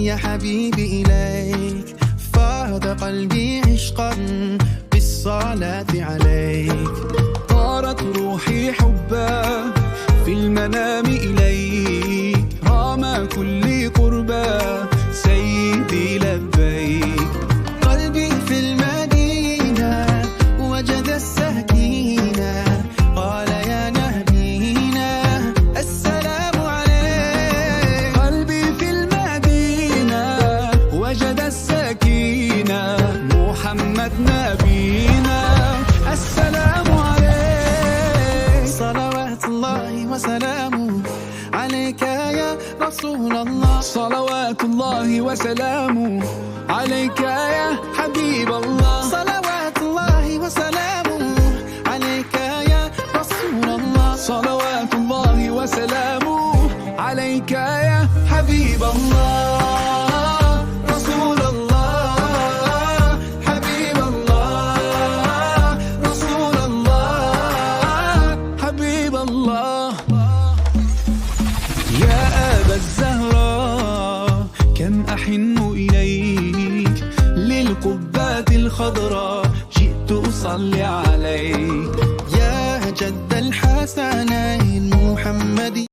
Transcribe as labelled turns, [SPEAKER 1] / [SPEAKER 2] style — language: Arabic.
[SPEAKER 1] يا حبيبي إليك، فاض قلبي عشقا بالصلاة عليك.
[SPEAKER 2] طارت روحي حبا في المنام إليك، رام كل قربا سيدي لبيك.
[SPEAKER 1] قلبي في المدينة وجد السكينة، قال يا نبينا السلام عليك.
[SPEAKER 2] قلبي في المدينة وجد السكينة، محمد نبينا السلام عليك.
[SPEAKER 1] صلوات الله وسلامه عليك يا رسول الله،
[SPEAKER 2] صلوات الله وسلامه عليك يا حبيب الله.
[SPEAKER 1] صلوات الله وسلامه عليك يا رسول الله،
[SPEAKER 2] صلوات الله وسلامه عليك يا حبيب الله.
[SPEAKER 1] رسول الله حبيب الله، رسول الله
[SPEAKER 2] حبيب الله. يا أبا الزهراء كم أحن إليك، للقبات الخضراء جئت أصلي عليك.
[SPEAKER 1] يا جد الحسنين محمد